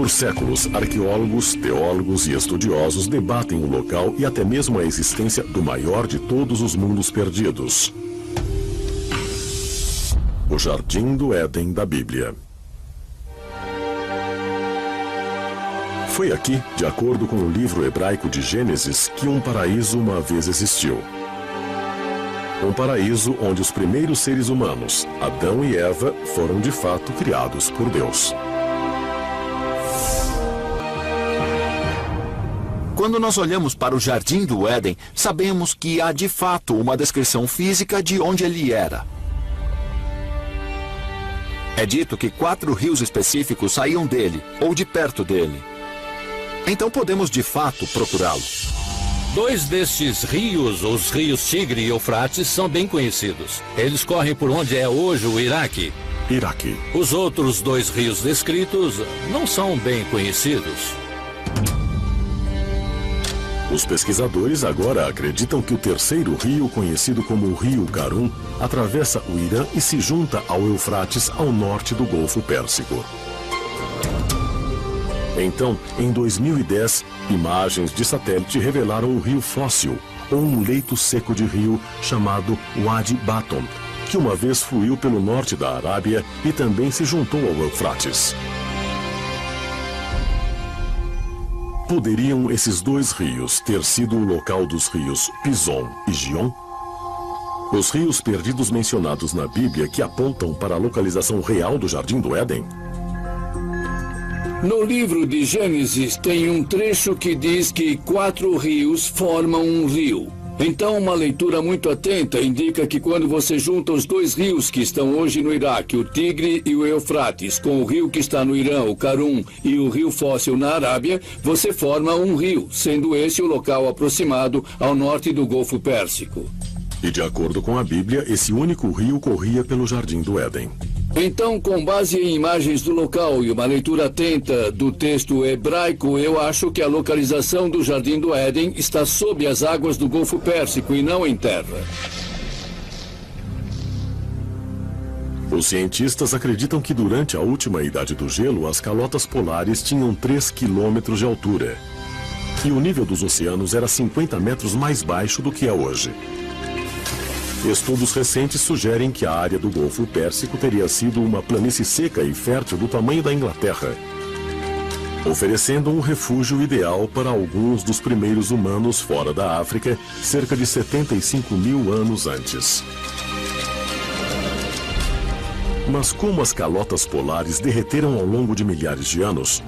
Por séculos, arqueólogos, teólogos e estudiosos debatem o local e até mesmo a existência do maior de todos os mundos perdidos: o Jardim do Éden da Bíblia. Foi aqui, de acordo com o livro hebraico de Gênesis, que um paraíso uma vez existiu. Um paraíso onde os primeiros seres humanos, Adão e Eva, foram de fato criados por Deus. Quando nós olhamos para o Jardim do Éden, sabemos que há de fato uma descrição física de onde ele era. É dito que 4 rios específicos saíam dele, ou de perto dele. Então podemos de fato procurá-lo. 2 destes rios, os rios Tigre e Eufrates, são bem conhecidos. Eles correm por onde é hoje o Iraque. Os outros 2 rios descritos não são bem conhecidos. Os pesquisadores agora acreditam que o terceiro rio, conhecido como o Rio Karun, atravessa o Irã e se junta ao Eufrates ao norte do Golfo Pérsico. Então, em 2010, imagens de satélite revelaram um rio fóssil, ou um leito seco de rio chamado Wadi Baton, que uma vez fluiu pelo norte da Arábia e também se juntou ao Eufrates. Poderiam esses 2 rios ter sido o local dos rios Pison e Gion? Os rios perdidos mencionados na Bíblia que apontam para a localização real do Jardim do Éden? No livro de Gênesis tem um trecho que diz que 4 rios formam um rio. Então, uma leitura muito atenta indica que quando você junta os 2 rios que estão hoje no Iraque, o Tigre e o Eufrates, com o rio que está no Irã, o Karun, e o rio fóssil na Arábia, você forma um rio, sendo esse o local aproximado ao norte do Golfo Pérsico. E de acordo com a Bíblia, esse único rio corria pelo Jardim do Éden. Então, com base em imagens do local e uma leitura atenta do texto hebraico, eu acho que a localização do Jardim do Éden está sob as águas do Golfo Pérsico e não em terra. Os cientistas acreditam que durante a última idade do gelo, as calotas polares tinham 3 quilômetros de altura. E o nível dos oceanos era 50 metros mais baixo do que é hoje. Estudos recentes sugerem que a área do Golfo Pérsico teria sido uma planície seca e fértil do tamanho da Inglaterra, oferecendo um refúgio ideal para alguns dos primeiros humanos fora da África, cerca de 75 mil anos antes. Mas como as calotas polares derreteram ao longo de milhares de anos,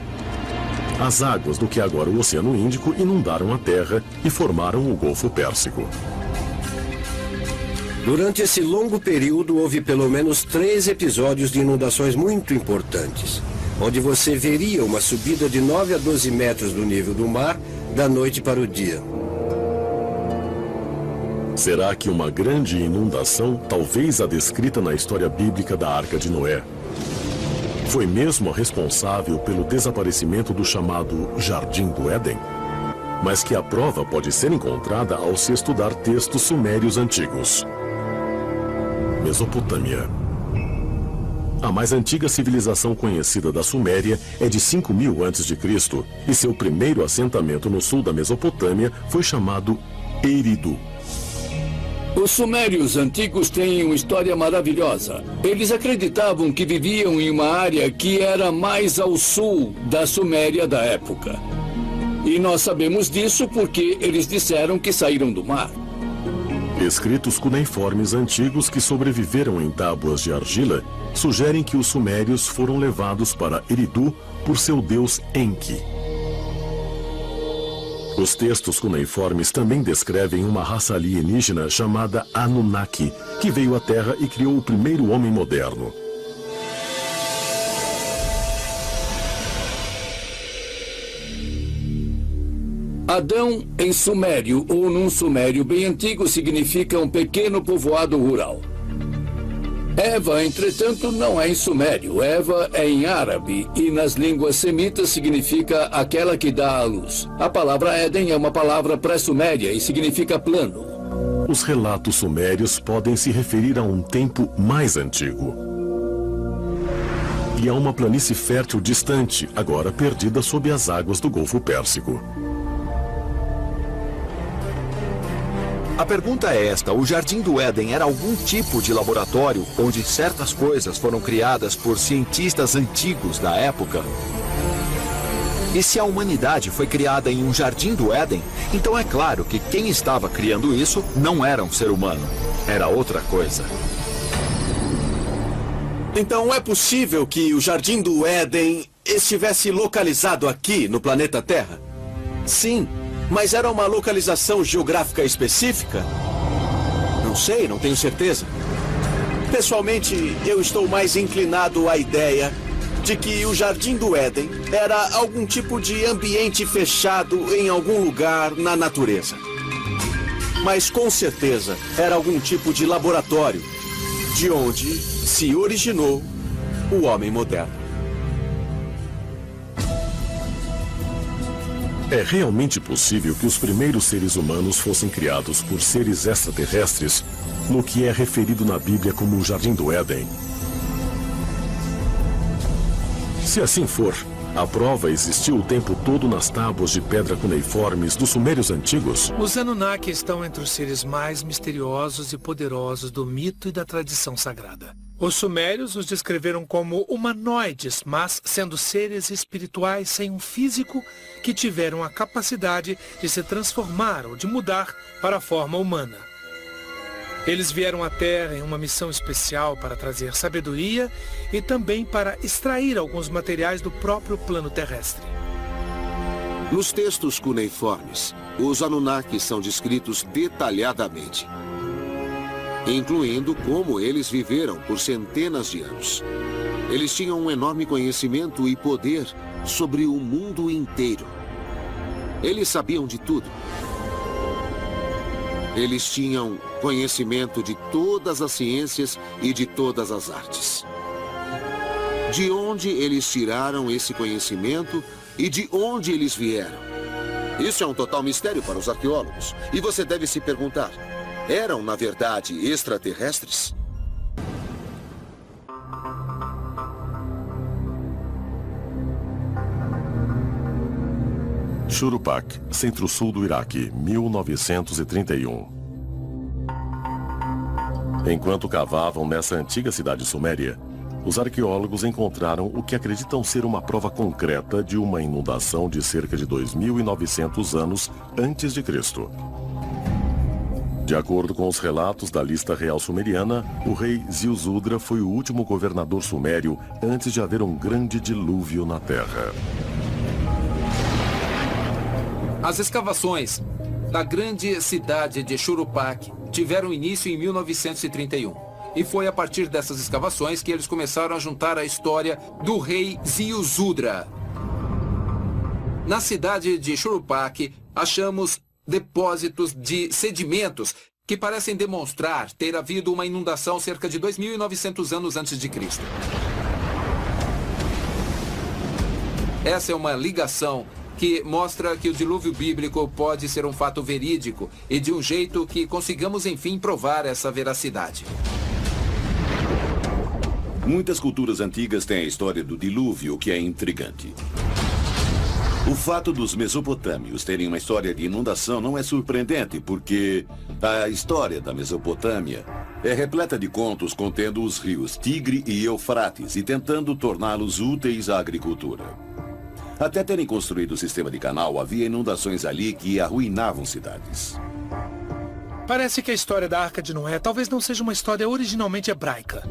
as águas do que agora o Oceano Índico inundaram a Terra e formaram o Golfo Pérsico. Durante esse longo período, houve pelo menos 3 episódios de inundações muito importantes, onde você veria uma subida de 9 a 12 metros do nível do mar, da noite para o dia. Será que uma grande inundação, talvez a descrita na história bíblica da Arca de Noé, foi mesmo a responsável pelo desaparecimento do chamado Jardim do Éden? Mas que a prova pode ser encontrada ao se estudar textos sumérios antigos. Mesopotâmia. A mais antiga civilização conhecida da Suméria é de 5.000 a.C. e seu primeiro assentamento no sul da Mesopotâmia foi chamado Eridu. Os sumérios antigos têm uma história maravilhosa. Eles acreditavam que viviam em uma área que era mais ao sul da Suméria da época. E nós sabemos disso porque eles disseram que saíram do mar. Escritos cuneiformes antigos que sobreviveram em tábuas de argila sugerem que os sumérios foram levados para Eridu por seu deus Enki. Os textos cuneiformes também descrevem uma raça alienígena chamada Anunnaki, que veio à Terra e criou o primeiro homem moderno. Adão, em sumério ou num sumério bem antigo, significa um pequeno povoado rural. Eva, entretanto, não é em sumério. Eva é em árabe e nas línguas semitas significa aquela que dá à luz. A palavra Éden é uma palavra pré-suméria e significa plano. Os relatos sumérios podem se referir a um tempo mais antigo. e a uma planície fértil distante, agora perdida sob as águas do Golfo Pérsico. A pergunta é esta: o Jardim do Éden era algum tipo de laboratório onde certas coisas foram criadas por cientistas antigos da época? E se a humanidade foi criada em um Jardim do Éden, então é claro que quem estava criando isso não era um ser humano, era outra coisa. Então é possível que o Jardim do Éden estivesse localizado aqui no planeta Terra? Sim, mas era uma localização geográfica específica? Não sei, não tenho certeza. Pessoalmente, eu estou mais inclinado à ideia de que o Jardim do Éden era algum tipo de ambiente fechado em algum lugar na natureza. Mas com certeza era algum tipo de laboratório, de onde se originou o homem moderno. É realmente possível que os primeiros seres humanos fossem criados por seres extraterrestres no que é referido na Bíblia como o Jardim do Éden? Se assim for, a prova existiu o tempo todo nas tábuas de pedra cuneiformes dos sumérios antigos? Os Anunnaki estão entre os seres mais misteriosos e poderosos do mito e da tradição sagrada. Os sumérios os descreveram como humanoides, mas sendo seres espirituais sem um físico que tiveram a capacidade de se transformar ou de mudar para a forma humana. Eles vieram à Terra em uma missão especial para trazer sabedoria e também para extrair alguns materiais do próprio plano terrestre. Nos textos cuneiformes, os Anunnaki são descritos detalhadamente, incluindo como eles viveram por centenas de anos. Eles tinham um enorme conhecimento e poder sobre o mundo inteiro. Eles sabiam de tudo. Eles tinham conhecimento de todas as ciências e de todas as artes. De onde eles tiraram esse conhecimento e de onde eles vieram? Isso é um total mistério para os arqueólogos. E você deve se perguntar: eram, na verdade, extraterrestres? Shuruppak, centro-sul do Iraque, 1931. Enquanto cavavam nessa antiga cidade suméria, os arqueólogos encontraram o que acreditam ser uma prova concreta de uma inundação de cerca de 2.900 anos antes de Cristo. De acordo com os relatos da lista real sumeriana, o rei Ziusudra foi o último governador sumério antes de haver um grande dilúvio na Terra. As escavações da grande cidade de Shuruppak tiveram início em 1931. E foi a partir dessas escavações que eles começaram a juntar a história do rei Ziusudra. Na cidade de Shuruppak, achamos depósitos de sedimentos que parecem demonstrar ter havido uma inundação cerca de 2.900 anos antes de Cristo. Essa é uma ligação que mostra que o dilúvio bíblico pode ser um fato verídico e de um jeito que consigamos, enfim, provar essa veracidade. Muitas culturas antigas têm a história do dilúvio, que é intrigante. O fato dos mesopotâmios terem uma história de inundação não é surpreendente, porque a história da Mesopotâmia é repleta de contos contendo os rios Tigre e Eufrates e tentando torná-los úteis à agricultura. Até terem construído o sistema de canal, havia inundações ali que arruinavam cidades. Parece que a história da Arca de Noé talvez não seja uma história originalmente hebraica.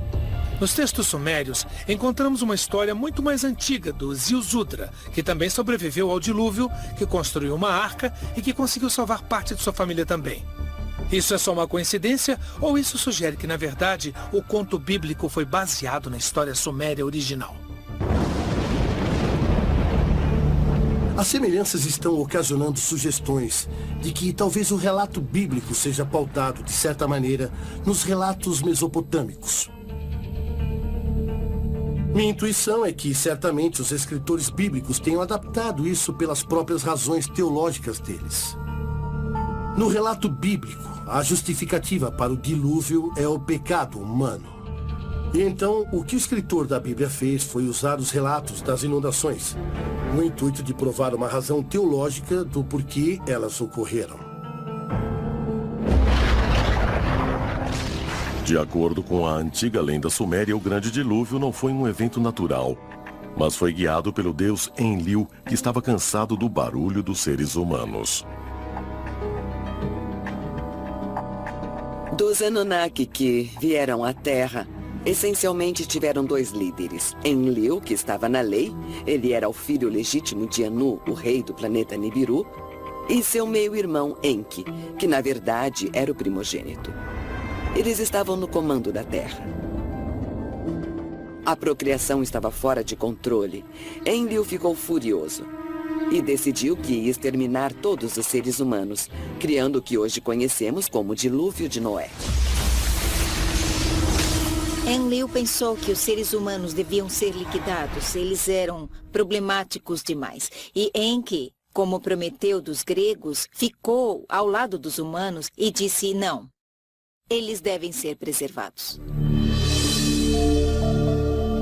Nos textos sumérios, encontramos uma história muito mais antiga do Ziusudra, que também sobreviveu ao dilúvio, que construiu uma arca e que conseguiu salvar parte de sua família também. Isso é só uma coincidência ou isso sugere que, na verdade, o conto bíblico foi baseado na história suméria original? As semelhanças estão ocasionando sugestões de que talvez o relato bíblico seja pautado, de certa maneira, nos relatos mesopotâmicos. Minha intuição é que, certamente, os escritores bíblicos tenham adaptado isso pelas próprias razões teológicas deles. No relato bíblico, a justificativa para o dilúvio é o pecado humano. E então, o que o escritor da Bíblia fez foi usar os relatos das inundações, no intuito de provar uma razão teológica do porquê elas ocorreram. De acordo com a antiga lenda suméria, o Grande Dilúvio não foi um evento natural, mas foi guiado pelo deus Enlil, que estava cansado do barulho dos seres humanos. Dos Anunnaki que vieram à Terra, essencialmente tiveram 2 líderes. Enlil, que estava na lei, ele era o filho legítimo de Anu, o rei do planeta Nibiru, e seu meio-irmão Enki, que na verdade era o primogênito. Eles estavam no comando da Terra. A procriação estava fora de controle. Enlil ficou furioso e decidiu que ia exterminar todos os seres humanos, criando o que hoje conhecemos como Dilúvio de Noé. Enlil pensou que os seres humanos deviam ser liquidados. Eles eram problemáticos demais. E Enki, como Prometeu dos gregos, ficou ao lado dos humanos e disse não. Eles devem ser preservados.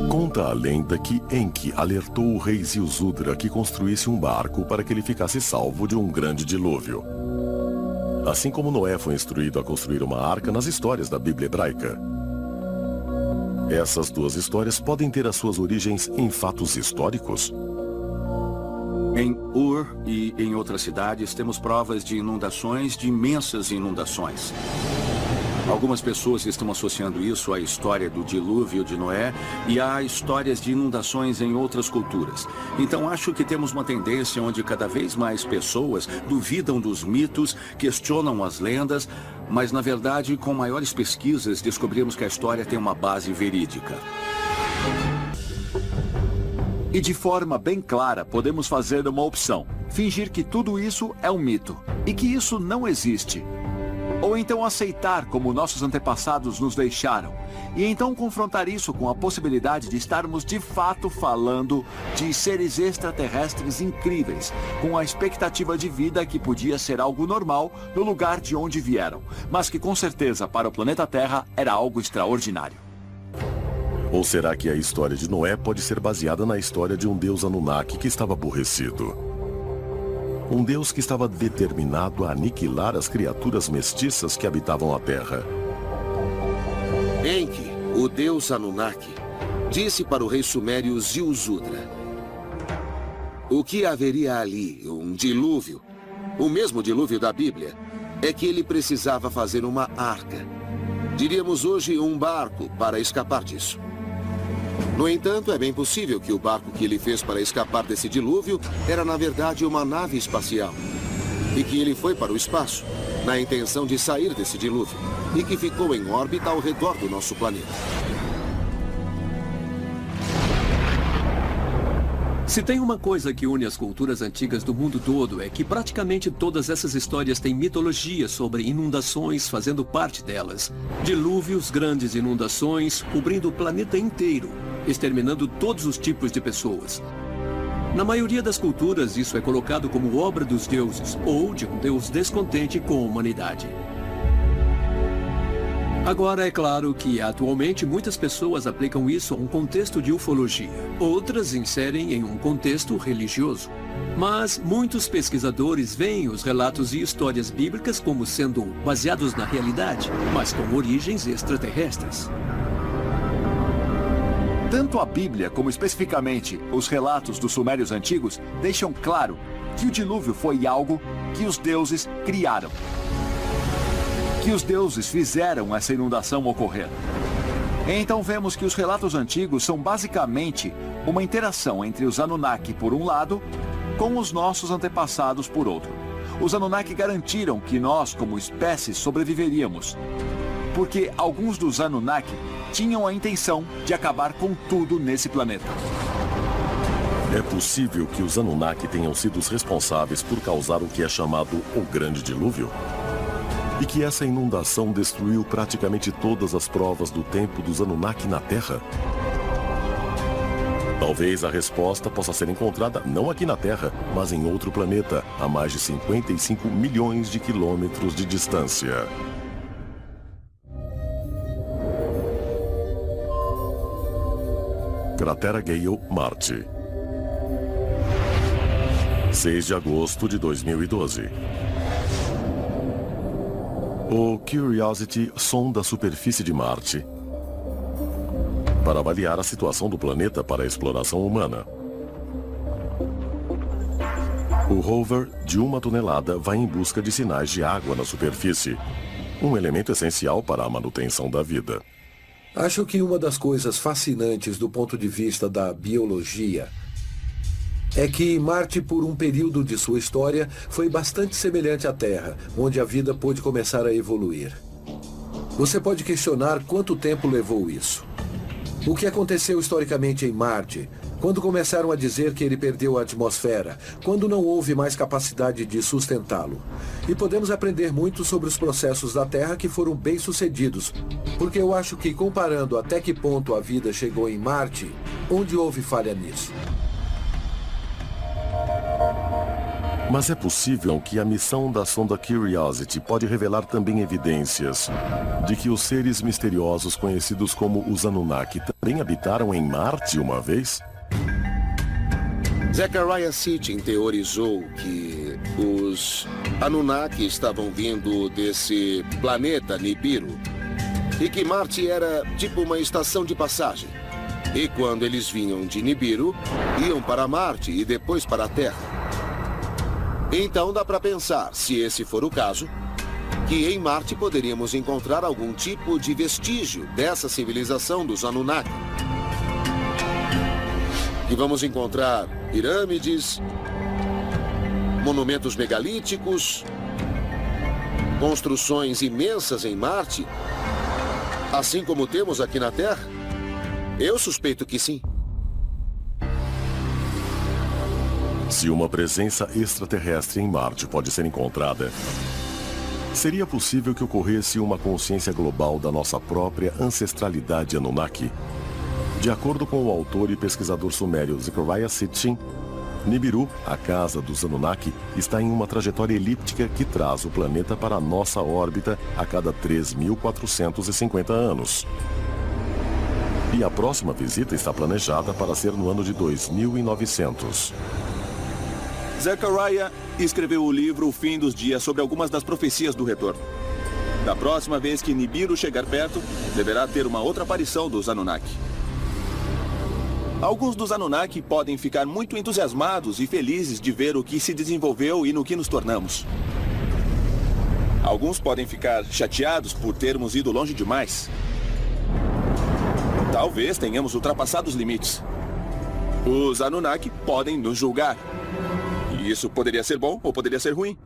Conta a lenda que Enki alertou o rei Ziusudra que construísse um barco para que ele ficasse salvo de um grande dilúvio. Assim como Noé foi instruído a construir uma arca nas histórias da Bíblia hebraica. Essas 2 histórias podem ter as suas origens em fatos históricos? Em Ur e em outras cidades temos provas de inundações, de imensas inundações. Algumas pessoas estão associando isso à história do dilúvio de Noé e a histórias de inundações em outras culturas. Então acho que temos uma tendência onde cada vez mais pessoas duvidam dos mitos, questionam as lendas, mas na verdade com maiores pesquisas descobrimos que a história tem uma base verídica. E de forma bem clara, podemos fazer uma opção. Fingir que tudo isso é um mito e que isso não existe. Ou então aceitar como nossos antepassados nos deixaram. E então confrontar isso com a possibilidade de estarmos de fato falando de seres extraterrestres incríveis, com a expectativa de vida que podia ser algo normal no lugar de onde vieram, mas que com certeza para o planeta Terra era algo extraordinário. Ou será que a história de Noé pode ser baseada na história de um deus Anunnaki que estava aborrecido? Um deus que estava determinado a aniquilar as criaturas mestiças que habitavam a Terra. Enki, o deus Anunnaki, disse para o rei sumério Ziusudra: o que haveria ali, um dilúvio, o mesmo dilúvio da Bíblia, é que ele precisava fazer uma arca. Diríamos hoje um barco para escapar disso. No entanto, é bem possível que o barco que ele fez para escapar desse dilúvio era, na verdade, uma nave espacial. E que ele foi para o espaço, na intenção de sair desse dilúvio, e que ficou em órbita ao redor do nosso planeta. Se tem uma coisa que une as culturas antigas do mundo todo é que praticamente todas essas histórias têm mitologia sobre inundações fazendo parte delas. Dilúvios, grandes inundações, cobrindo o planeta inteiro, exterminando todos os tipos de pessoas. Na maioria das culturas, isso é colocado como obra dos deuses, ou de um deus descontente com a humanidade. Agora, é claro que, atualmente, muitas pessoas aplicam isso a um contexto de ufologia. Outras inserem em um contexto religioso. Mas muitos pesquisadores veem os relatos e histórias bíblicas como sendo baseados na realidade, mas com origens extraterrestres. Tanto a Bíblia como especificamente os relatos dos sumérios antigos deixam claro que o dilúvio foi algo que os deuses criaram. Que os deuses fizeram essa inundação ocorrer. Então vemos que os relatos antigos são basicamente uma interação entre os Anunnaki por um lado, com os nossos antepassados por outro. Os Anunnaki garantiram que nós, como espécie, sobreviveríamos. Porque alguns dos Anunnaki tinham a intenção de acabar com tudo nesse planeta. É possível que os Anunnaki tenham sido os responsáveis por causar o que é chamado o Grande Dilúvio? E que essa inundação destruiu praticamente todas as provas do tempo dos Anunnaki na Terra? Talvez a resposta possa ser encontrada não aqui na Terra, mas em outro planeta, a mais de 55 milhões de quilômetros de distância. Cratera Gale, Marte. 6 de agosto de 2012. O Curiosity sonda a superfície de Marte para avaliar a situação do planeta para a exploração humana. O rover, de 1 tonelada, vai em busca de sinais de água na superfície, um elemento essencial para a manutenção da vida. Acho que uma das coisas fascinantes do ponto de vista da biologia é que Marte, por um período de sua história, foi bastante semelhante à Terra, onde a vida pôde começar a evoluir. Você pode questionar quanto tempo levou isso. O que aconteceu historicamente em Marte? Quando começaram a dizer que ele perdeu a atmosfera? Quando não houve mais capacidade de sustentá-lo? E podemos aprender muito sobre os processos da Terra que foram bem-sucedidos, porque eu acho que, comparando até que ponto a vida chegou em Marte, onde houve falha nisso? Mas é possível que a missão da sonda Curiosity pode revelar também evidências de que os seres misteriosos conhecidos como os Anunnaki também habitaram em Marte uma vez? Zecharia Sitchin teorizou que os Anunnaki estavam vindo desse planeta Nibiru e que Marte era tipo uma estação de passagem. E quando eles vinham de Nibiru, iam para Marte e depois para a Terra. Então dá para pensar, se esse for o caso, que em Marte poderíamos encontrar algum tipo de vestígio dessa civilização dos Anunnaki. E vamos encontrar pirâmides, monumentos megalíticos, construções imensas em Marte, assim como temos aqui na Terra? Eu suspeito que sim. Se uma presença extraterrestre em Marte pode ser encontrada, seria possível que ocorresse uma consciência global da nossa própria ancestralidade Anunnaki? De acordo com o autor e pesquisador sumério Zecharia Sitchin, Nibiru, a casa dos Anunnaki, está em uma trajetória elíptica que traz o planeta para a nossa órbita a cada 3.450 anos. E a próxima visita está planejada para ser no ano de 2900. Zecharia escreveu o livro O Fim dos Dias sobre algumas das profecias do retorno. Da próxima vez que Nibiru chegar perto, deverá ter uma outra aparição dos Anunnaki. Alguns dos Anunnaki podem ficar muito entusiasmados e felizes de ver o que se desenvolveu e no que nos tornamos. Alguns podem ficar chateados por termos ido longe demais. Talvez tenhamos ultrapassado os limites. Os Anunnaki podem nos julgar. E isso poderia ser bom ou poderia ser ruim.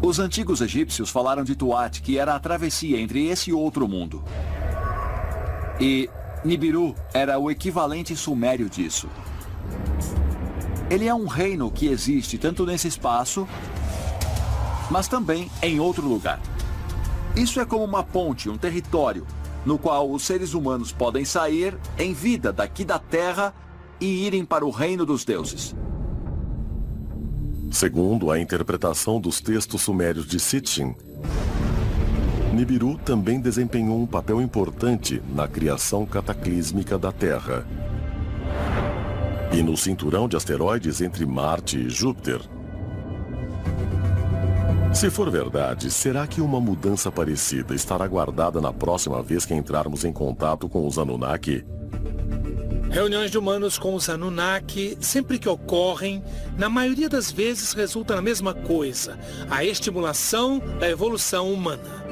Os antigos egípcios falaram de Tuat, que era a travessia entre esse e outro mundo. E Nibiru era o equivalente sumério disso. Ele é um reino que existe tanto nesse espaço, mas também em outro lugar. Isso é como uma ponte, um território, no qual os seres humanos podem sair em vida daqui da Terra e irem para o reino dos deuses. Segundo a interpretação dos textos sumérios de Sitchin, Nibiru também desempenhou um papel importante na criação cataclísmica da Terra e no cinturão de asteroides entre Marte e Júpiter. Se for verdade, será que uma mudança parecida estará guardada na próxima vez que entrarmos em contato com os Anunnaki? Reuniões de humanos com os Anunnaki, sempre que ocorrem, na maioria das vezes resulta na mesma coisa, a estimulação da evolução humana.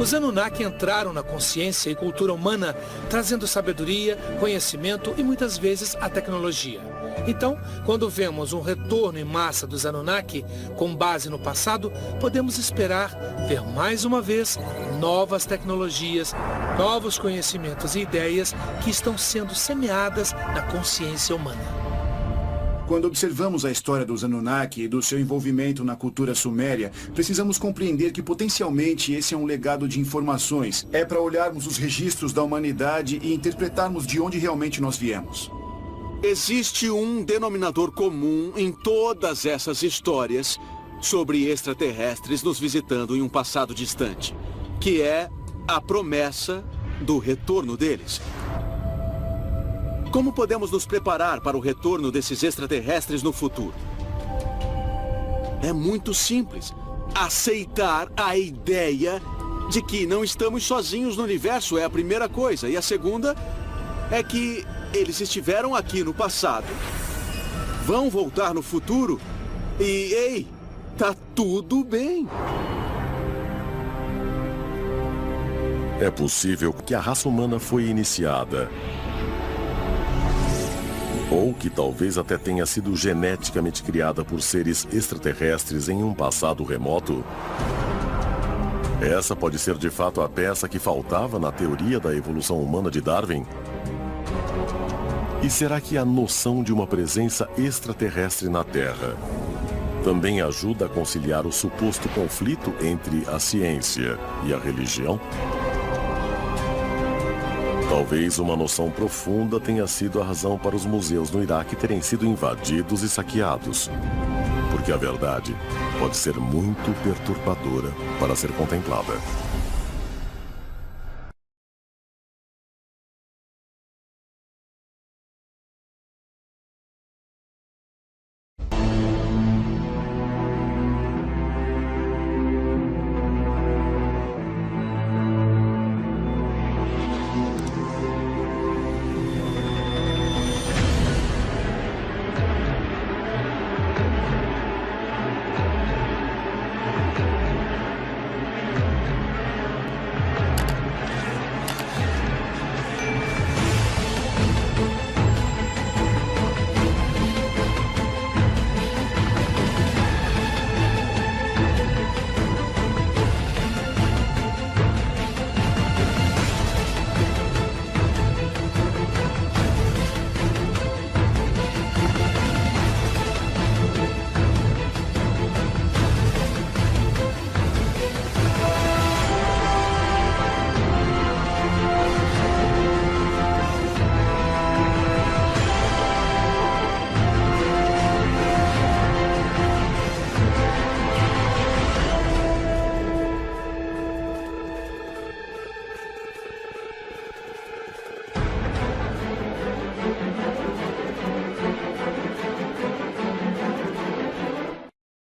Os Anunnaki entraram na consciência e cultura humana, trazendo sabedoria, conhecimento e muitas vezes a tecnologia. Então, quando vemos um retorno em massa dos Anunnaki, com base no passado, podemos esperar ver mais uma vez novas tecnologias, novos conhecimentos e ideias que estão sendo semeadas na consciência humana. Quando observamos a história dos Anunnaki e do seu envolvimento na cultura suméria, precisamos compreender que potencialmente esse é um legado de informações. É para olharmos os registros da humanidade e interpretarmos de onde realmente nós viemos. Existe um denominador comum em todas essas histórias sobre extraterrestres nos visitando em um passado distante, que é a promessa do retorno deles? Como podemos nos preparar para o retorno desses extraterrestres no futuro? É muito simples. Aceitar a ideia de que não estamos sozinhos no universo é a primeira coisa. E a segunda é que eles estiveram aqui no passado, vão voltar no futuro e, ei, tá tudo bem. É possível que a raça humana foi iniciada, ou que talvez até tenha sido geneticamente criada por seres extraterrestres em um passado remoto. Essa pode ser de fato a peça que faltava na teoria da evolução humana de Darwin? E será que a noção de uma presença extraterrestre na Terra também ajuda a conciliar o suposto conflito entre a ciência e a religião? Talvez uma noção profunda tenha sido a razão para os museus no Iraque terem sido invadidos e saqueados. Porque a verdade pode ser muito perturbadora para ser contemplada.